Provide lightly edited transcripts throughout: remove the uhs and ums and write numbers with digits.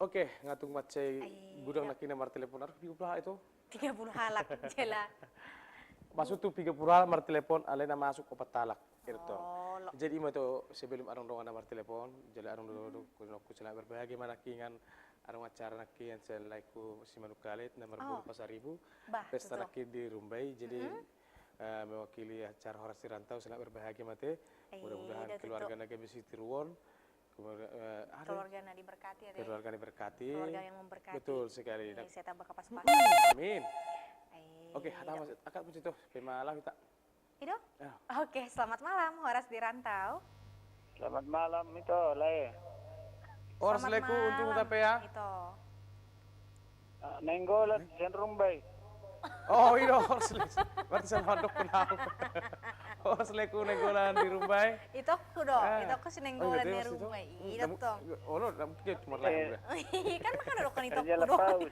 Oke, ngatung macai Ay, gudang nak kina mar telepon arah 30 itu. 30 halak jela. Masuk tuh 30 mar telepon alena masuk opat talak itu. Oh, Jadi ima tuh sebelum arong dong mar telepon, jadi arong dong ku cela berbahagia mana kingan arong acara nakian selai ku si manukalit nomor bulu pasar ibu. bah Pesta tuh. nakir di Rumbai, jadi mewakili acara Horas Tirantau selamat berbahagia mate. Mudah-mudahan Dah keluarga tuh. naga bisa tiruan. Kemudian ada Keluarga na diberkati ya deh. keluarga diberkati. Keluarga yang memberkati. Betul sekali. Saya tambah kapas pas. Amin. Ay, Oke, hata mas, akak puji tuh, pemalah kita. Ido? Ya. Oke, selamat malam Horas di Rantau. Selamat malam itu, Le. Horas Selamat leku untuk malam, tapi ya. Itu. Nenggolan sen Rumbai. Oh iya, horas leku. Berarti sama dok kenal. Horas leku negolan di Rumbai. Itu aku do, itu aku sinenggolan di rumah. Iya toh. Oh lo, mungkin cuma lain udah. Kan makan do kan itu Kerja aku do. lepaus.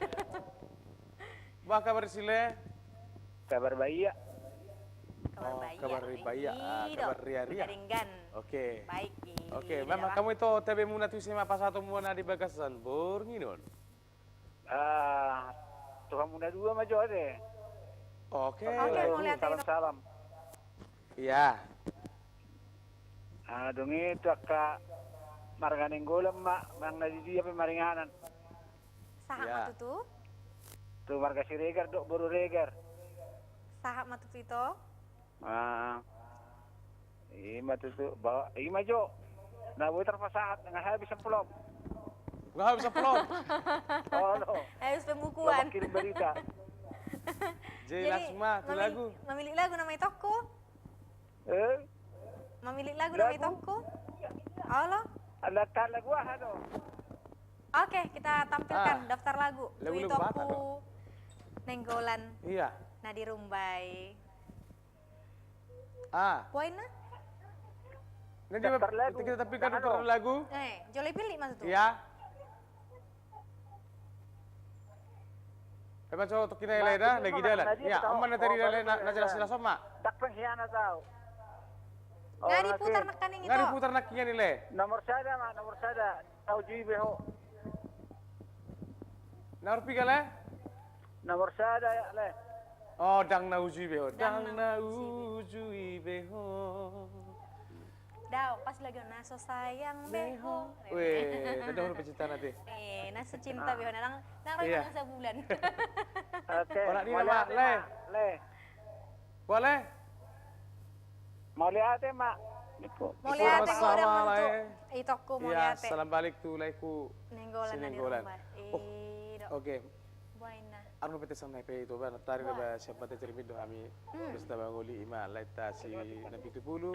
Bah kabar sile. Kabar baik ya. Kabar baik. kabar baik ya. Kabar ria-ria. Ringgan. Oke. Baik. Oke, memang kamu itu TB Muna tuh sama pas satu Muna di Bagasan, Bornginon. Tuhan muda dua maju deh. Oke. Oke, mau lihat itu. Salam. Iya. Dong itu kak marga nenggolan mak mang nadi dia pemaringanan. Sahak Ya. matu tuh. Tuh marga si Regar dok baru Regar. Sahak matu tuh itu. Ima tuh bawa ima jo. Nah, buat terpasahat dengan habis pelom. Gak bisa pelong. Oh no. Harus Lo pembukuan. kirim berita. Jelas mah tuh lagu. Memilih lagu nama toko. Memilih lagu nama Lagu? toko. Allah. Ada kan lagu do. Oke, kita tampilkan daftar lagu. Lagu-lagu Itu Batak, aku nenggolan Iya. Nadi Rumbai. Poinnya? Nanti Daftar lagu. kita tampilkan Jangan daftar dong. lagu. Jolly pilih mas tuh. Iya. Lepas cowok untuk kita leda lagi jalan. Ya, aman nanti dari na jelas sama. Tak pengkhianat tahu. Nggak diputar nekan yang itu. Nggak diputar nakinya nih le. Nomor sada mak, nomor sada. Tahu jibeho. Naur piga le. Nomor sada ya le. Oh, dang nauju beho. Dang nauju beho. Daw, pas lagi naso sayang beho. Weh, ada huruf pecinta nanti. Naso cinta beho. Nang Iya. roy sebulan. Oke. Orang ini mau nama lihat, le. Mak. Le. Boleh? Mau lihat mak. Nipo. Mau lihat Sama-sama, yang orang Le. untuk itu aku mau Iya, lihat. salam balik tuh leku. Nenggolan Nadi Sinenggolan. Rumbai. Oh, Dok. oke. Buaina. Anu pete sama pe itu ban tari ba siapa te cermin do kami besta bangoli ima laita si nabi tupulu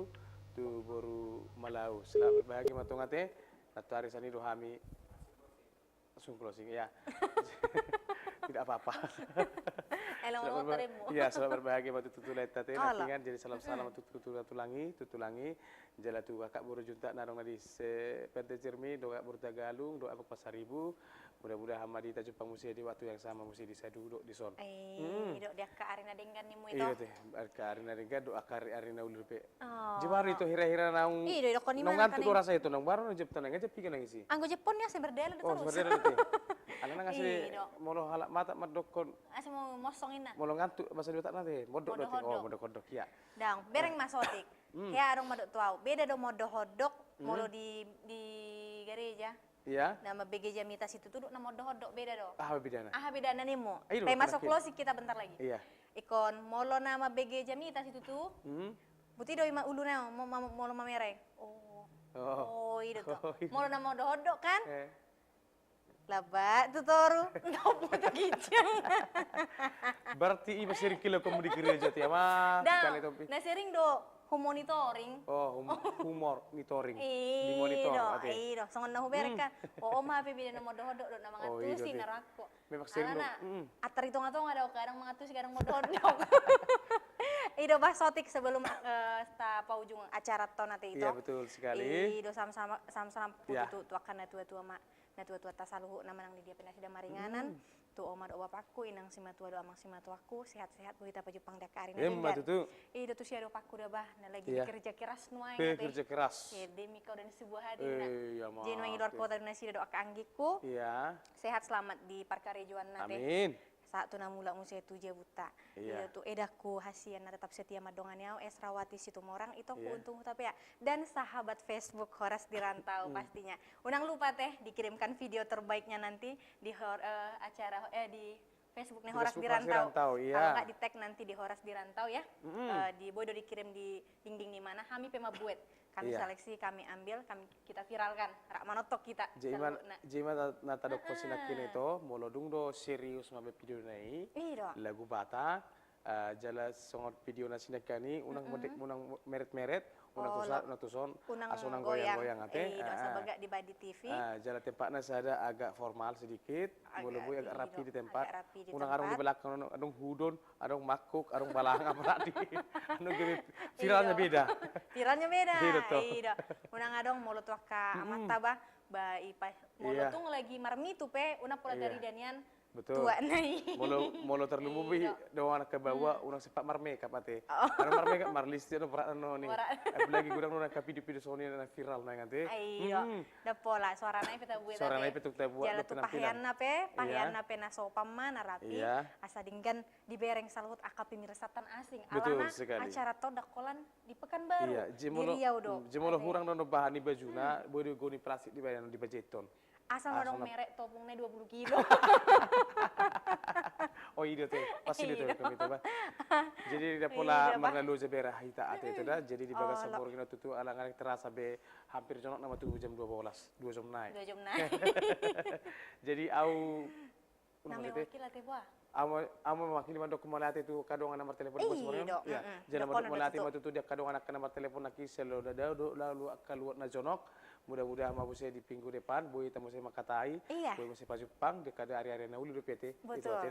tu baru malau selamat berbahagia matung ate natari sani do kami langsung closing ya. Tidak apa-apa. Elong motormu. Iya, selamat berbahagia matu tutulai tate Allah. nakingan jadi salam-salam tutulangi jala tu kakak baru junta narong di se pente cermin do baru Tagalung do aku pasaribu. Mudah-mudahan Hamadi kita jumpa musi di waktu yang sama musi di saya duduk di son. Dok dia ke arena dengan nimu itu. Iya teh, ka arina ringga doa ka arina ulur pe. Oh. Jemari itu hira-hira naung. Iya, dok, Nong ngantuk rasa itu nong baru nong jeptan nang jep pikan nang isi. Anggo Jepun ya semberdela Oh, terus. sebenarnya nanti. Anak nang ngasih Iya, Dok. molo halak mata madokon. Asa mau mosongin na. Molo ngantuk bahasa dua tak nanti. Modok nanti. Modok-hodok. Oh, modok kodok ya. Dang, bereng masotik. Ya arong madok tuau. Beda do modo hodok, molo di gereja. Iya. Nama BG Jamita situ tuh nama modo hodok beda do. Ah, bidana. Beda nanimu. Ayo, Tapi masuk terakhir. closing kita bentar lagi. Iya. Ikon molo nama BG Jamita situ tuh. Buti do ima ulu na molo mamereng. Oh. Oh, itu tuh. Oh, iya. Molo nama modo hodok kan? Eh. Labat tuh toru. Nopo tuh gijang. Berarti iba sering kilo kamu di gereja tiap mah. Kali Dah, topi. nah sering do monitoring. Oh, humor monitoring. Di monitor Iyo, ate. iyo, songon na huberek kan. Oo, ma pibi na modo-hodo do na mga Oh, iyo, tusi ate. na rako. Memang sering Alana, do. atar itu nga daw kadang mga tusi kadang modo-hodo. Ido bah sotik sebelum sta paujung acara ton ate itu. Iya, betul sekali. Ido sama-sama Iya. putu tuakan na tua-tua mak. na tua-tua tasaluhu nama nang di dia penasi da maringanan. Tu oma do bapakku inang si matua do amang si matuaku sehat-sehat buhita pajupang dakari na Mbak Tutu. Iya tuh si ado pakku dah bah, na lagi Iya. kerja keras nuai Kerja keras. demi kau dan sebuah hari na. Ya maaf. Jadi nuai luar kota dan nasi do anggiku. Iya. Sehat selamat di parkarejuan nate. Amin. Saat tu namula musia tuja buta. Iya. Iya tuh edaku hasian na tetap setia madongannya Esrawati Situmorang itu aku Iya. untung tapi ya. Dan sahabat Facebook Horas di Rantau pastinya. Unang lupa teh dikirimkan video terbaiknya nanti di acara di Facebook nih Di Horas Facebook di Horas di Rantau. Rantau, iya. Kalau nggak di tag nanti di Horas di Rantau ya. Di bodo dikirim di dinding di mana kami pema buat. Kami Iya. seleksi, kami ambil, kita viralkan. Rak manotok kita. Jiman Selalu, nah. jiman nata dok sinakin itu molodung do serius mabe video nai Iya. lagu bata jala songot video na sinakani unang meret-meret unang tuson Unang goyang-goyang ate. Iya, sebagai di Badi TV. Jala tempatnya sada agak formal sedikit, mulai agak rapi di tempat. agak rapi di Unang tempat. arung di belakang, adung hudon, adung makuk, adung balang apa tadi. Anu gini viralnya beda. Viralnya beda. Iya, betul. Iya. Unang adong mulut waka mata bah ba ipa mulut Iya. tuh lagi marmi tuh pe una pula Iya. dari danian Betul. tua nai. Molo terlumbubi doang anak ke bawah unang sepak marmeka pate. Karena marmeka marlisti anu perak anu ni. Perak. Apalagi gudang nuna ka video soni na viral na ngate. Ayo, da pola suara nai peta buat. Suara nai petuk teh buat Jala tuh pahian na pe na sopam mana rapi. Iya. Asa dinggan dibereng salut akapi mirsatan asing. Betul Alana sekali. acara to dakolan di Pekanbaru. Iya, Di Riau do. jemolo hurang dono bahan di bajuna, boleh goni plastik di bayan di bajeton. Asal madong merek topungnya 20 kilo. Oh iya teh, pasti itu Iya. kami bah. Jadi dia pola Iya, Bah. marna lu jebera hita ate itu dah. Jadi di bagas sabor kita tutu alang-alang terasa be hampir jonok nama tuh jam 12, 2 jam naik. 2 jam naik. Jadi au Nami wakil ate buah. amo mewakili mandok kumalate itu kadong nomor telepon Ih, bos orang. dok, Ya, jadi Dok, mandok kono kumalate dok, matu tu dia kadong anak nomor telepon laki selo dada lalu keluar na jonok. Mudah-mudahan mau saya di pinggul depan, boy tamu saya makatai, Iya. boy masih paju pang dekat area-area nauli do PT. Betul.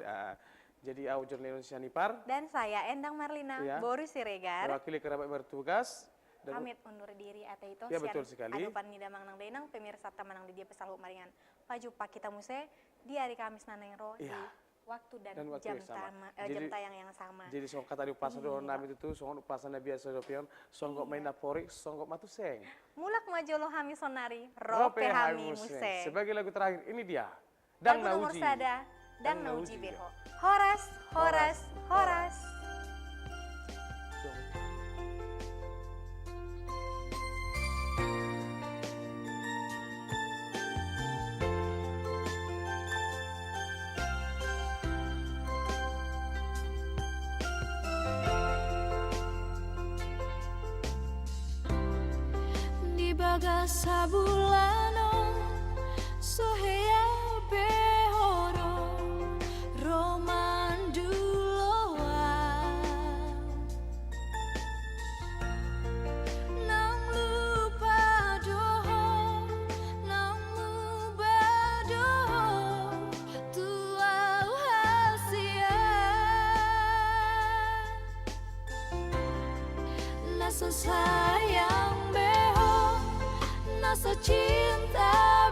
Jadi au jurnal Indonesia Nipar, Dan saya Endang Marlina, Iya. Boris Siregar. mewakili kerabat bertugas. Dan Pamit undur diri ate itu. Ya, betul sekali. Adupan nida manang dainang pemirsa tamanang di dia pesalu maringan. Paju pak kita muse di hari Kamis nanengro di Iya. waktu dan, Dan waktu jam yang sama. jam Jadi- tayang yang sama. Jadi song kata di pasar do nami itu tuh song pasar na biasa do pion, song kok main napori, song kok matu seng. Mulak majolo hami sonari, rope hami muse. Sebagai lagu terakhir ini dia. Lagu Dang nomor Nauji. sada, Dang Dang Nauji Nauji, Beho. Horas, horas, horas. Di bagas sabulano sohea behoro romanduloa nang lupa doho nang mubadoho tuau hasia nasa sayang beho nasa cinta